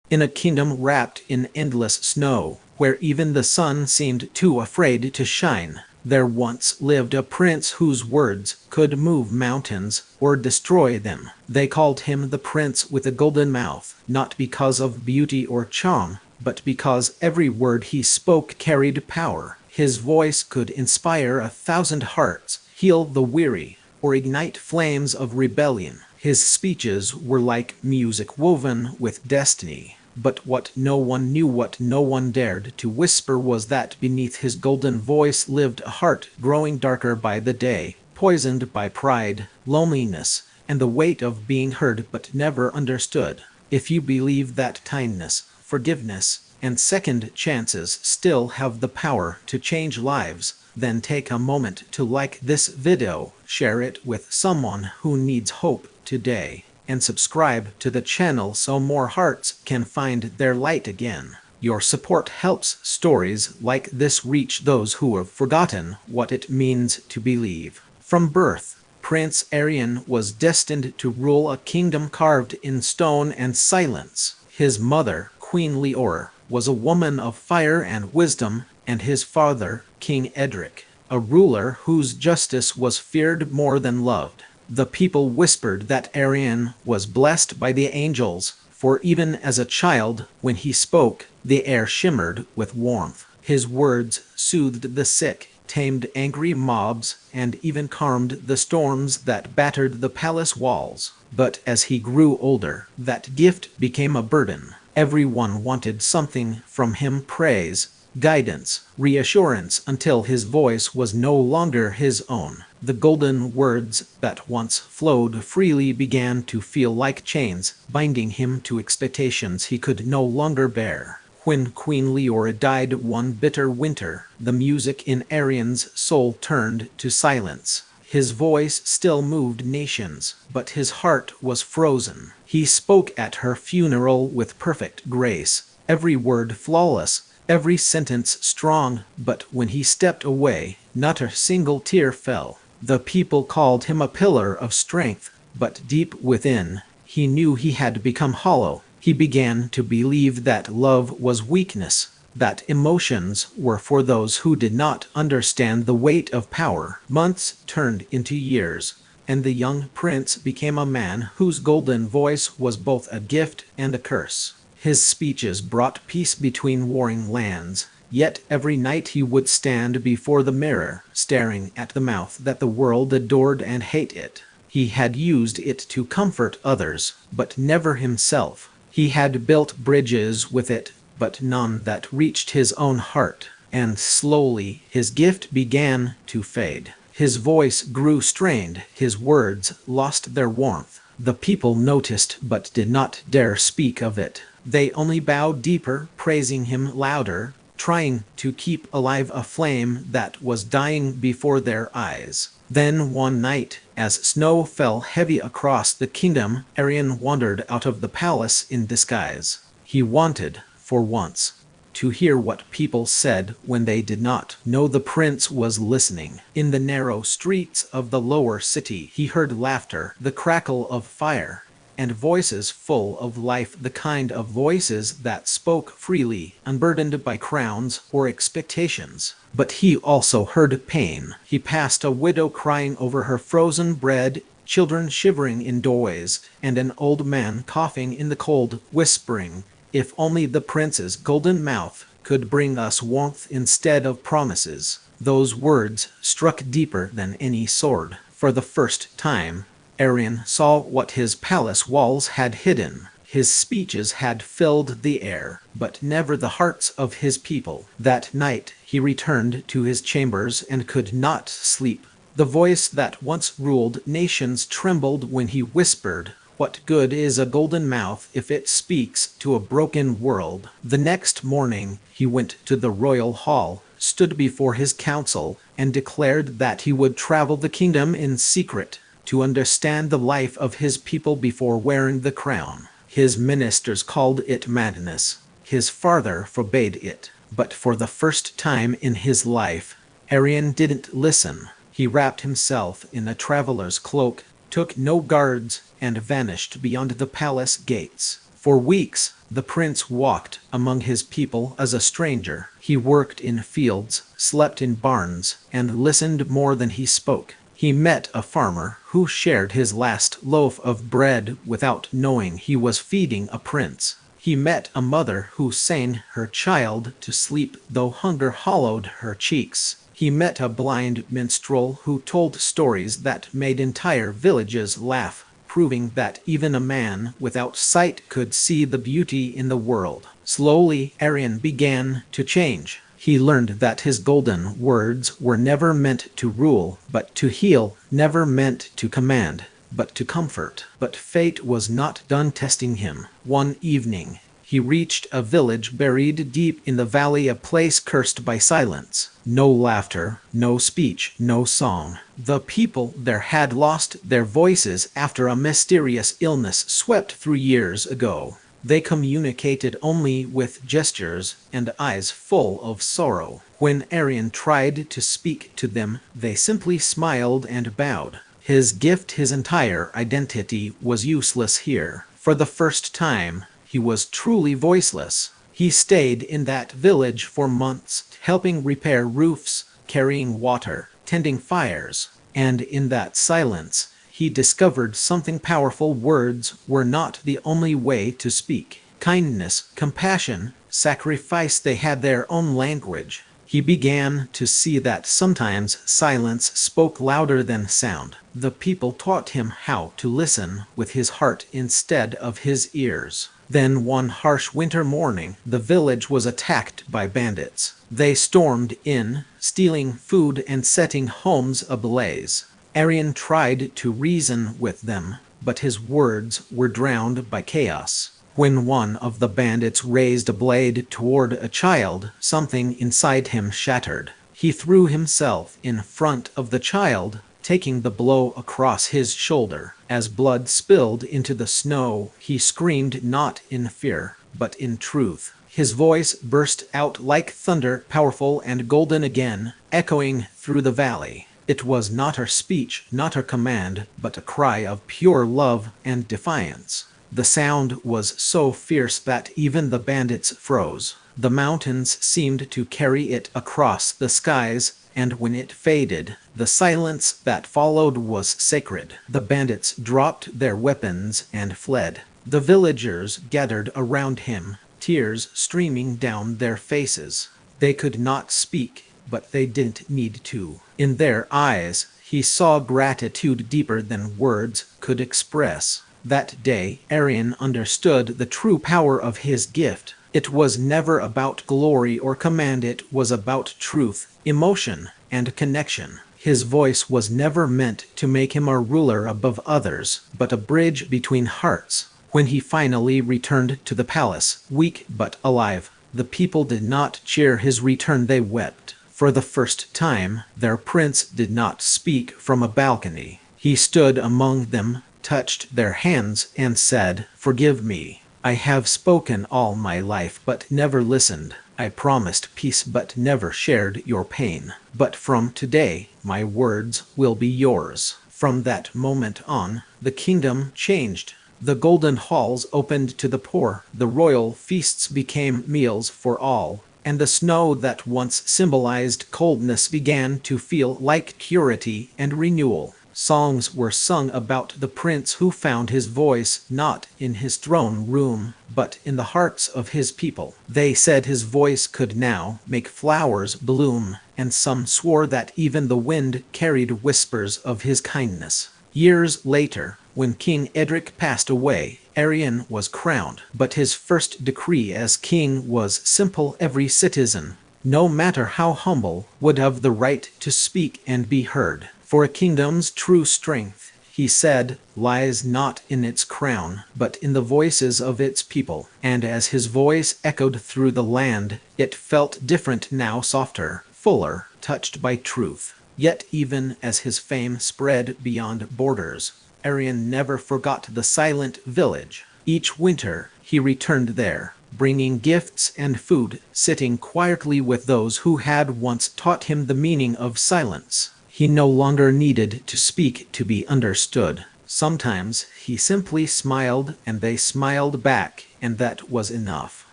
In a kingdom wrapped in endless snow, where even the sun seemed too afraid to shine, there once lived a prince whose words could move mountains or destroy them. They called him the Prince with a Golden Mouth, not because of beauty or charm, but because every word he spoke carried power. His voice could inspire 1,000 hearts, heal the weary, or ignite flames of rebellion. His speeches were like music woven with destiny. But what no one knew, what no one dared to whisper, was that beneath his golden voice lived a heart growing darker by the day, poisoned by pride, loneliness, and the weight of being heard but never understood. If you believe that kindness, forgiveness, and second chances still have the power to change lives, then take a moment to like this video, share it with someone who needs hope today, and subscribe to the channel so more hearts can find their light again. Your support helps stories like this reach those who have forgotten what it means to believe. From birth, Prince Arian was destined to rule a kingdom carved in stone and silence. His mother, Queen Leora, was a woman of fire and wisdom, and his father, King Edric, a ruler whose justice was feared more than loved. The people whispered that Arian was blessed by the angels, for even as a child, when he spoke, the air shimmered with warmth. His words soothed the sick, tamed angry mobs, and even calmed the storms that battered the palace walls. But as he grew older, that gift became a burden. Everyone wanted something from him: praise, guidance, reassurance, until his voice was no longer his own. The golden words that once flowed freely began to feel like chains, binding him to expectations he could no longer bear. When Queen Leora died one bitter winter, the music in Arian's soul turned to silence. His voice still moved nations, but his heart was frozen. He spoke at her funeral with perfect grace, every word flawless, every sentence strong, but when he stepped away, not a single tear fell. The people called him a pillar of strength, but deep within, he knew he had become hollow. He began to believe that love was weakness, that emotions were for those who did not understand the weight of power. Months turned into years, and the young prince became a man whose golden voice was both a gift and a curse. His speeches brought peace between warring lands, yet every night he would stand before the mirror, staring at the mouth that the world adored and hated it. He had used it to comfort others, but never himself. He had built bridges with it, but none that reached his own heart, and slowly his gift began to fade. His voice grew strained, his words lost their warmth. The people noticed but did not dare speak of it. They only bowed deeper, praising him louder, trying to keep alive a flame that was dying before their eyes. Then one night, as snow fell heavy across the kingdom, Arian wandered out of the palace in disguise. He wanted, for once, to hear what people said when they did not know the prince was listening. In the narrow streets of the lower city, he heard laughter, the crackle of fire, and voices full of life, the kind of voices that spoke freely, unburdened by crowns or expectations. But he also heard pain. He passed a widow crying over her frozen bread, children shivering in doorways, and an old man coughing in the cold, whispering, "If only the prince's golden mouth could bring us warmth instead of promises." Those words struck deeper than any sword. For the first time, Arian saw what his palace walls had hidden. His speeches had filled the air, but never the hearts of his people. That night he returned to his chambers and could not sleep. The voice that once ruled nations trembled when he whispered, "What good is a golden mouth if it speaks to a broken world?" The next morning he went to the royal hall, stood before his council, and declared that he would travel the kingdom in secret to understand the life of his people before wearing the crown. His ministers called it madness. His father forbade it. But for the first time in his life, Arian didn't listen. He wrapped himself in a traveler's cloak, took no guards, and vanished beyond the palace gates. For weeks, the prince walked among his people as a stranger. He worked in fields, slept in barns, and listened more than he spoke. He met a farmer who shared his last loaf of bread without knowing he was feeding a prince. He met a mother who sang her child to sleep though hunger hollowed her cheeks. He met a blind minstrel who told stories that made entire villages laugh, proving that even a man without sight could see the beauty in the world. Slowly, Arian began to change. He learned that his golden words were never meant to rule, but to heal, never meant to command, but to comfort. But fate was not done testing him. One evening, he reached a village buried deep in the valley, a place cursed by silence. No laughter, no speech, no song. The people there had lost their voices after a mysterious illness swept through years ago. They communicated only with gestures and eyes full of sorrow. When Arian tried to speak to them, they simply smiled and bowed. His gift, his entire identity, was useless here. For the first time, he was truly voiceless. He stayed in that village for months, helping repair roofs, carrying water, tending fires. And in that silence, he discovered something powerful. Words were not the only way to speak. Kindness, compassion, sacrifice, they had their own language. He began to see that sometimes silence spoke louder than sound. The people taught him how to listen with his heart instead of his ears. Then one harsh winter morning, the village was attacked by bandits. They stormed in, stealing food and setting homes ablaze. Arian tried to reason with them, but his words were drowned by chaos. When one of the bandits raised a blade toward a child, something inside him shattered. He threw himself in front of the child, taking the blow across his shoulder. As blood spilled into the snow, he screamed not in fear, but in truth. His voice burst out like thunder, powerful and golden again, echoing through the valley. It was not her speech, not her command, but a cry of pure love and defiance. The sound was so fierce that even the bandits froze. The mountains seemed to carry it across the skies, and when it faded, the silence that followed was sacred. The bandits dropped their weapons and fled. The villagers gathered around him, tears streaming down their faces. They could not speak, but they didn't need to. In their eyes, he saw gratitude deeper than words could express. That day, Arian understood the true power of his gift. It was never about glory or command, it was about truth, emotion, and connection. His voice was never meant to make him a ruler above others, but a bridge between hearts. When he finally returned to the palace, weak but alive, the people did not cheer his return, they wept. For the first time, their prince did not speak from a balcony. He stood among them, touched their hands, and said, "Forgive me. I have spoken all my life but never listened. I promised peace but never shared your pain. But from today, my words will be yours." From that moment on, the kingdom changed. The golden halls opened to the poor, the royal feasts became meals for all, and the snow that once symbolized coldness began to feel like purity and renewal. Songs were sung about the prince who found his voice not in his throne room, but in the hearts of his people. They said his voice could now make flowers bloom, and some swore that even the wind carried whispers of his kindness. Years later, when King Edric passed away, Arian was crowned, but his first decree as king was simple: every citizen, no matter how humble, would have the right to speak and be heard. For a kingdom's true strength, he said, lies not in its crown, but in the voices of its people. And as his voice echoed through the land, it felt different now, softer, fuller, touched by truth. Yet even as his fame spread beyond borders, Arian never forgot the silent village. Each winter, he returned there, bringing gifts and food, sitting quietly with those who had once taught him the meaning of silence. He no longer needed to speak to be understood. Sometimes he simply smiled and they smiled back, and that was enough.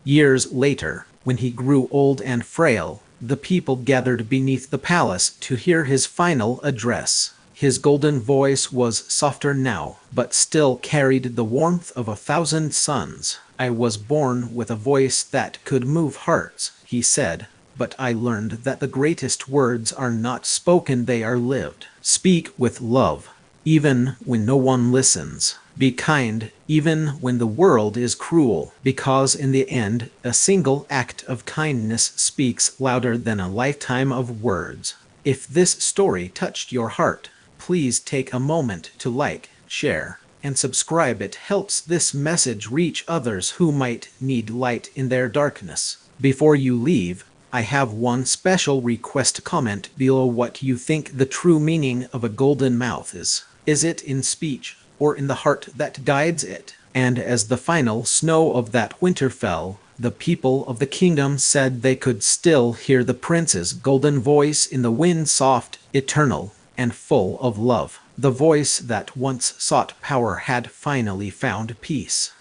Years later, when he grew old and frail, the people gathered beneath the palace to hear his final address. His golden voice was softer now, but still carried the warmth of 1,000 suns. "I was born with a voice that could move hearts," he said, "but I learned that the greatest words are not spoken, they are lived. Speak with love, even when no one listens. Be kind, even when the world is cruel, because in the end, a single act of kindness speaks louder than a lifetime of words." If this story touched your heart, please take a moment to like, share, and subscribe. It helps this message reach others who might need light in their darkness. Before you leave, I have one special request. Comment below what you think the true meaning of a golden mouth is. Is it in speech, or in the heart that guides it? And as the final snow of that winter fell, the people of the kingdom said they could still hear the prince's golden voice in the wind, soft, eternal, and full of love. The voice that once sought power had finally found peace.